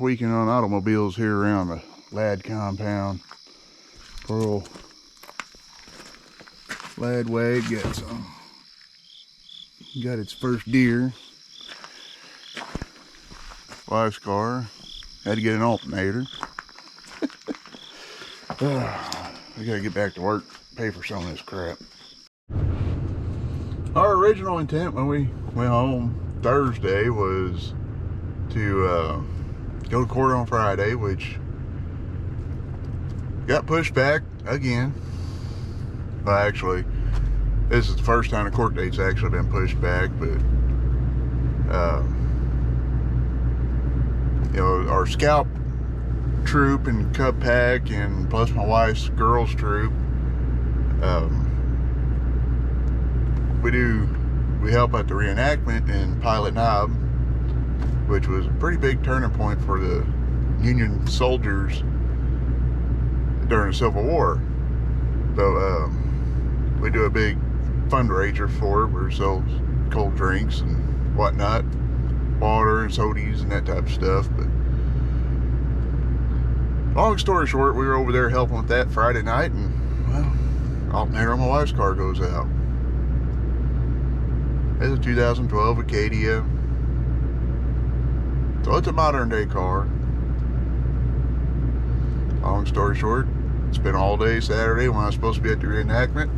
weekend on automobiles here around the Ladd compound. Poor Ladd Wag got its first deer. Wife's car. Had to get an alternator. We gotta get back to work, pay for some of this crap. Our original intent when we went home Thursday was to go to court on Friday, which got pushed back again. Well, actually, this is the first time the court date's actually been pushed back, but you know, our scalp troop and cub pack, and plus my wife's girls troop, we help at the reenactment in Pilot Knob, which was a pretty big turning point for the Union soldiers during the Civil War. So we do a big fundraiser for it. We sell cold drinks and whatnot, water and sodies and that type of stuff. But long story short, we were over there helping with that Friday night, and well, alternator on my wife's car goes out. It's a 2012 Acadia, so it's a modern day car. Long story short, it's been all day Saturday when I was supposed to be at the reenactment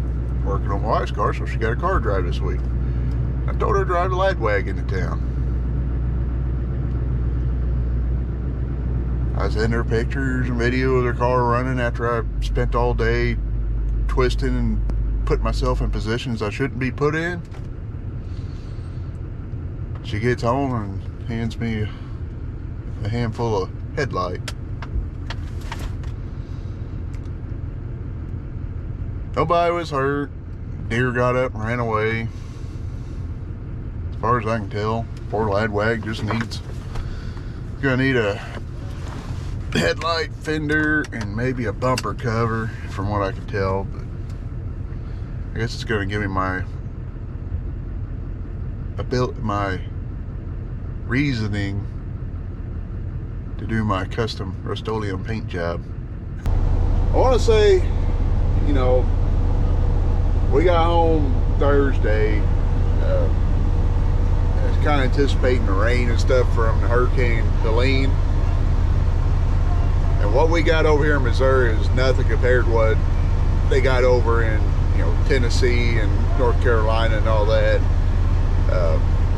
working on my wife's car, so she got a car drive this week. I told her to drive the Ladd Wag into town. I sent her pictures and video of their car running after I spent all day twisting and putting myself in positions I shouldn't be put in. She gets home and hands me a handful of headlight. Nobody was hurt. Deer got up and ran away. As far as I can tell, poor Ladd Wag just gonna need a headlight, fender, and maybe a bumper cover, from what I can tell. But I guess it's gonna give me my reasoning to do my custom Rust-Oleum paint job. I want to say, you know, we got home Thursday. I was kind of anticipating the rain and stuff from the Hurricane Helene. And what we got over here in Missouri is nothing compared to what they got over in, you know, Tennessee and North Carolina and all that.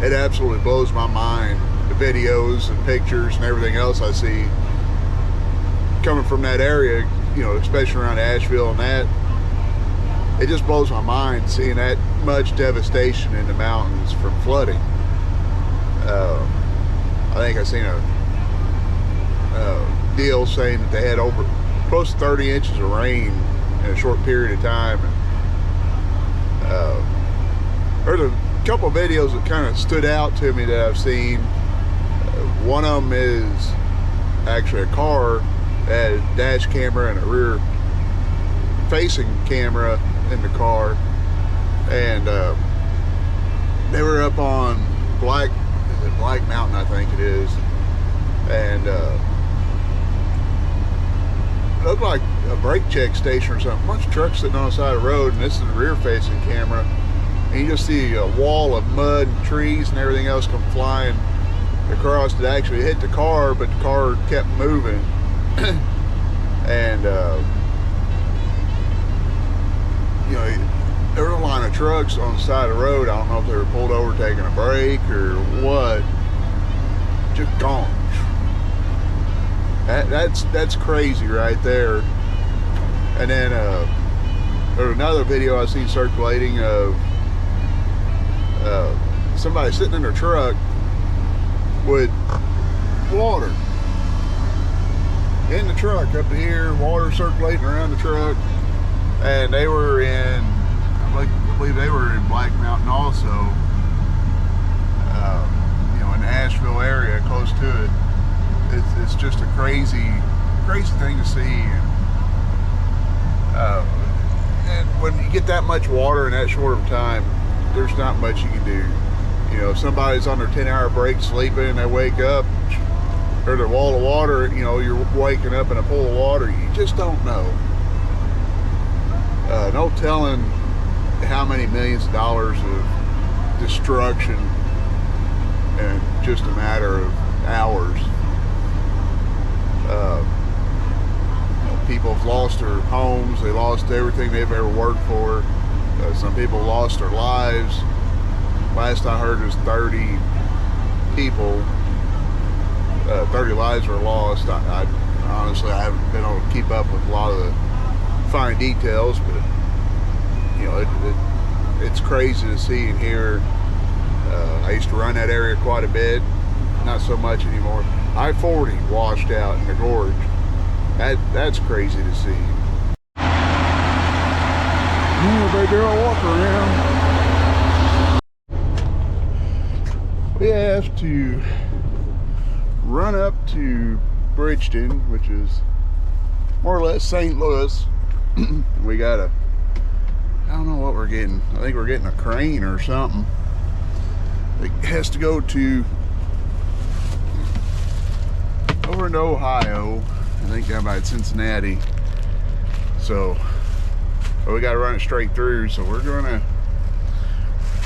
It absolutely blows my mind, the videos and pictures and everything else I see coming from that area, you know, especially around Asheville and that. It just blows my mind seeing that much devastation in the mountains from flooding. I think I seen a deal saying that they had over close to 30 inches of rain in a short period of time. And, there's a couple of videos that kind of stood out to me that I've seen. One of them is actually a car that had a dash camera and a rear facing camera in the car, and they were up on Black Mountain, I think it is, and it looked like a brake check station or something. A bunch of trucks sitting on the side of the road, and this is the rear facing camera, and you just see a wall of mud and trees and everything else come flying across. It actually hit the car, but the car kept moving. And you know, there was a line of trucks on the side of the road. I don't know if they were pulled over taking a break or what. Just gone. That's crazy right there. And then there's another video I seen circulating of somebody sitting in their truck with water in the truck up to here, water circulating around the truck. And they were in, I believe they were in Black Mountain also, you know, in the Asheville area, close to it. It's just a crazy thing to see. And when you get that much water in that short of time, there's not much you can do. You know, if somebody's on their 10-hour break sleeping and they wake up, or the wall of water, you know, you're waking up in a pool of water. You just don't know. No telling how many millions of dollars of destruction in just a matter of hours. People have lost their homes, they lost everything they've ever worked for. Some people lost their lives. Last I heard was 30 people, 30 lives were lost. I honestly, I haven't been able to keep up with a lot of the fine details, but you know, it's crazy to see and hear. I used to run that area quite a bit, not so much anymore. I-40 washed out in the gorge. That's crazy to see. Yeah, baby girl, walk around. We have to run up to Bridgeton, which is more or less St. Louis. We got a, I don't know what we're getting. I think we're getting a crane or something. It has to go to over into Ohio. I think down by Cincinnati. So, but we got to run it straight through. So we're gonna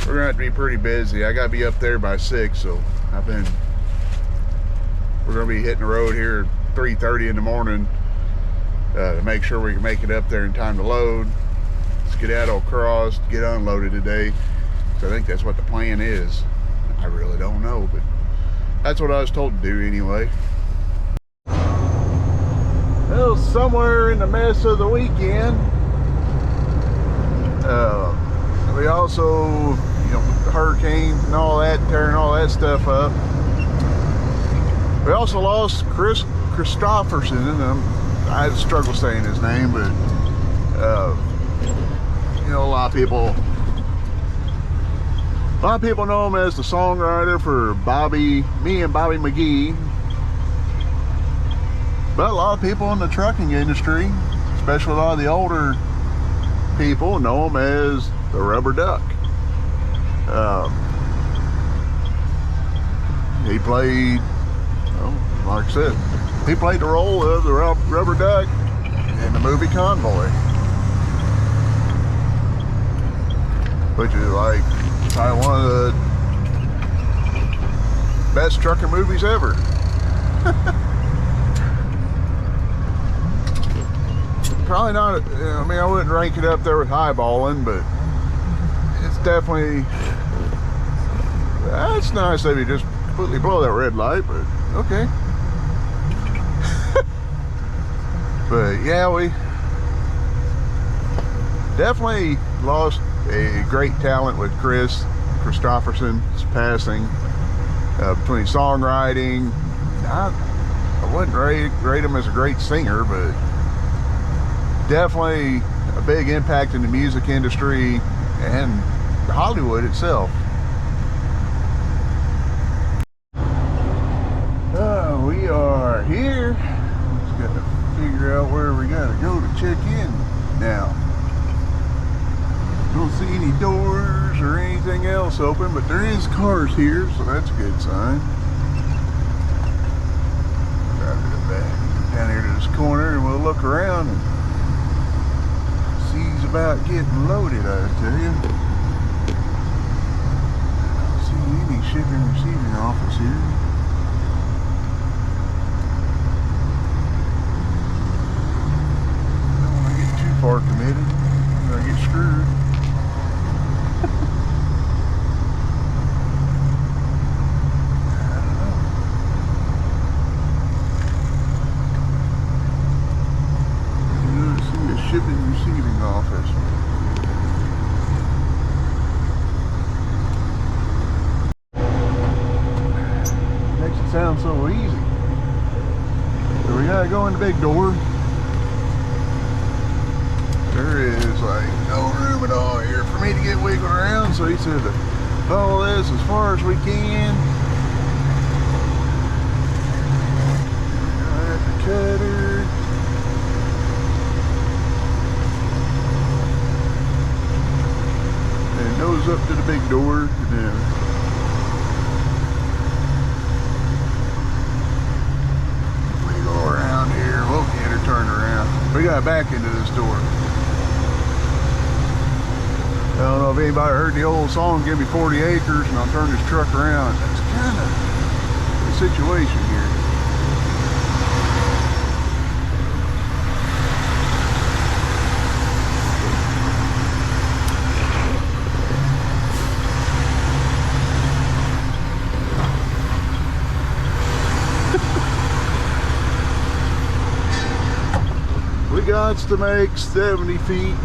have to be pretty busy. I got to be up there by 6. So we're gonna be hitting the road here at 3:30 in the morning to make sure we can make it up there in time to load. Skedaddle across, get unloaded today. So I think that's what the plan is. I really don't know, but that's what I was told to do anyway. Well, somewhere in the mess of the weekend, we also, you know, the hurricane and all that, tearing all that stuff up. We also lost Chris Christopherson, and I struggle saying his name, but you know, a lot of people know him as the songwriter for me and Bobby McGee. But a lot of people in the trucking industry, especially a lot of the older people, know him as the Rubber Duck. He played, well, like I said, he played the role of the Rubber Duck in the movie Convoy, which is like probably one of the best trucker movies ever. Probably not, I mean, I wouldn't rank it up there with Highballing, but it's definitely, that's nice if you just completely blow that red light, but okay. But yeah, we definitely lost a great talent with Chris Christopherson's passing. Between songwriting, I wouldn't rate him as a great singer, but definitely a big impact in the music industry and Hollywood itself. We are here. Just got to figure out where we got to go to check in now. Don't see any doors or anything else open, but there is cars here, so that's a good sign. Drive to the back, down here to this corner, and we'll look around and see about getting loaded, I tell you. I don't see any shipping and receiving office here. Don't want to get too far committed. I'm going to get screwed. Shipping and receiving office. Makes it sound so easy. So we gotta go in the big door. There is like no room at all here for me to get wiggled around, so he said to follow this as far as we can. Got the cutter. Goes up to the big door, and then We got back into this door. I don't know if anybody heard the old song, "Give me 40 acres and I'll turn this truck around." That's kind of the situation here. We got to make 70 feet.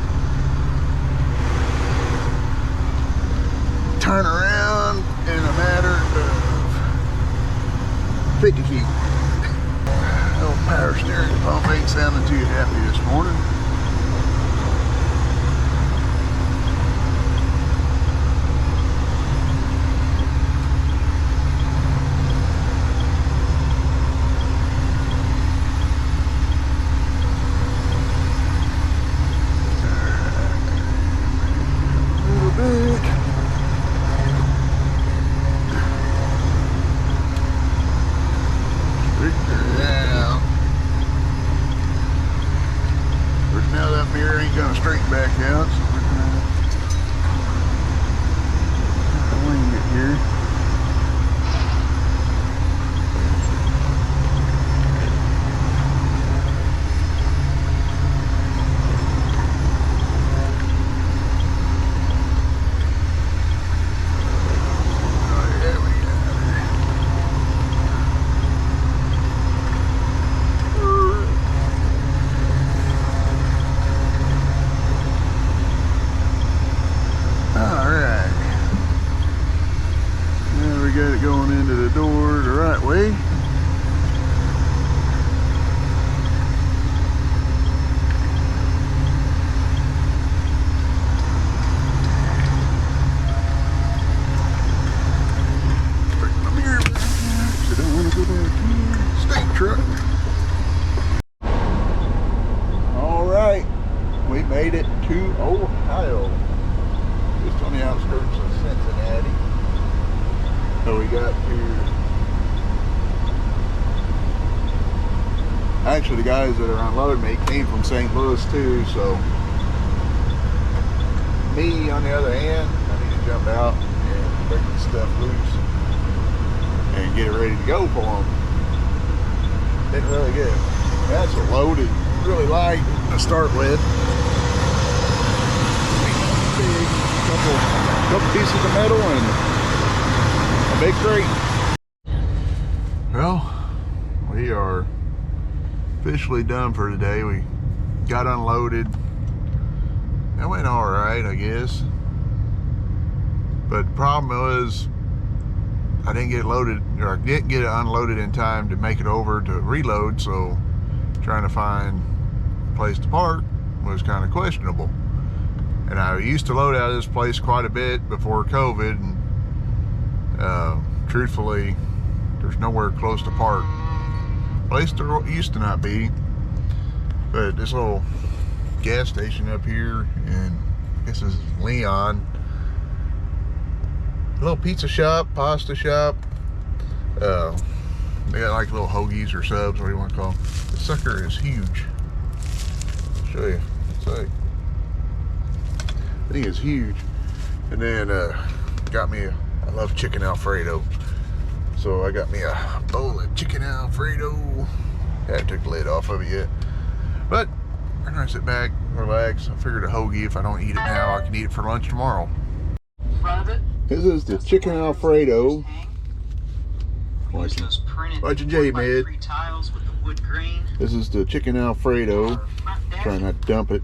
Turn around in a matter of 50 feet. Old power steering pump ain't sounding too happy this morning. Straight back out, so we're gonna wing it here. Got it going into the door the right way. Bring my mirror back here because I don't want to go back here. State truck. All right, we made it to Ohio. Just on the outskirts of Cincinnati. So we got here. Actually, the guys that are unloading me came from St. Louis too, so me on the other hand, I need to jump out and break the stuff loose and get it ready to go for them. Didn't really get it. That's a loaded, really light to start with. Big, couple pieces of metal and big crate. Well, we are officially done for today. We got unloaded. That went all right, I guess. But the problem was I didn't get loaded, or I didn't get it unloaded in time to make it over to reload, so trying to find a place to park was kind of questionable. And I used to load out of this place quite a bit before COVID, and truthfully, there's nowhere close to park. Place there used to not be, but this little gas station up here, and I guess this is Leon. A little pizza shop, pasta shop. They got like little hoagies or subs, what do you want to call them? The sucker is huge. I'll show you. It's like, I think it's huge. And then got me I love chicken Alfredo. So I got me a bowl of chicken Alfredo. Haven't took the lid off of it yet. But we're gonna sit back, relax. I figured a hoagie, if I don't eat it now, I can eat it for lunch tomorrow. This is the chicken Alfredo. Watch your J-Med. This is the chicken Alfredo. Try not to dump it.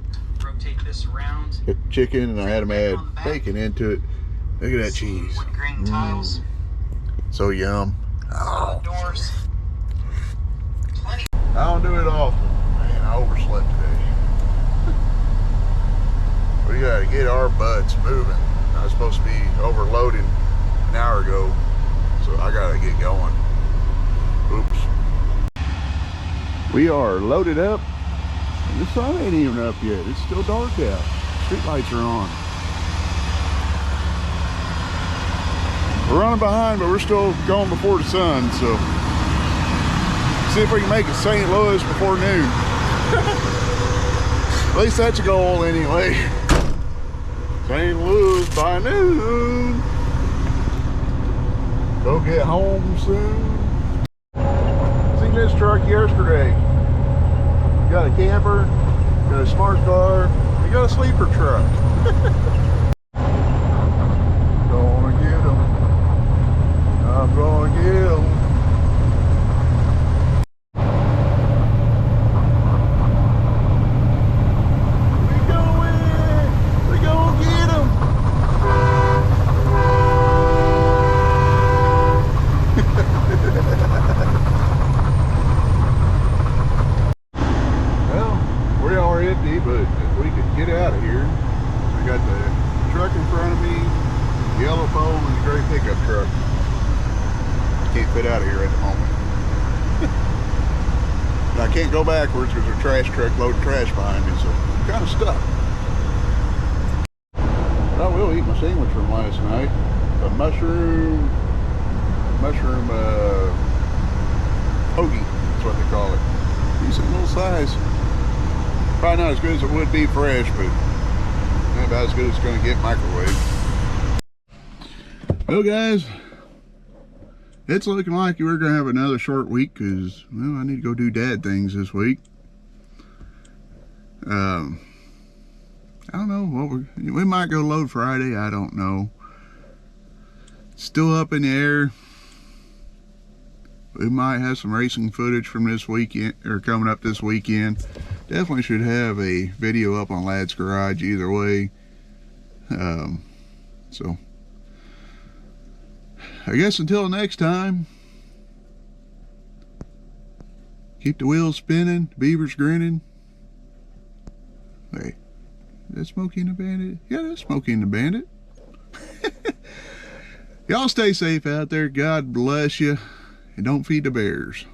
Get the chicken, and I had them add bacon into it. Look at that cheese. So yum. Oh. I don't do it often. Man, I overslept today. We gotta get our butts moving. I was supposed to be overloading an hour ago, so I gotta get going. Oops. We are loaded up. The sun ain't even up yet. It's still dark out. Street lights are on. We're running behind, but we're still going before the sun, so see if we can make it St. Louis before noon. At least that's a goal anyway. St. Louis by noon. Go get home soon. Seen this truck yesterday. You got a camper, you got a smart car, you got a sleeper truck. Gonna get them. I'm gonna get them. But we could get out of here. I got the truck in front of me, the yellow pole, and the gray pickup truck. Can't fit out of here at the moment. And I can't go backwards because there's a trash truck loading trash behind me, so I'm kind of stuck. But I will eat my sandwich from last night. A mushroom hoagie, that's what they call it. Decent little size. Probably not as good as it would be fresh, but about as good as it's going to get microwaved. Well, guys, it's looking like we're going to have another short week because, well, I need to go do dad things this week. I don't know what we might go load Friday. I don't know. It's still up in the air. We might have some racing footage from this weekend, or coming up this weekend. Definitely should have a video up on Lad's Garage either way. So I guess until next time, keep the wheels spinning, the beavers grinning. Hey, is that Smokey and the Bandit? Yeah, that's Smokey and the Bandit. Y'all stay safe out there. God bless you. And don't feed the bears.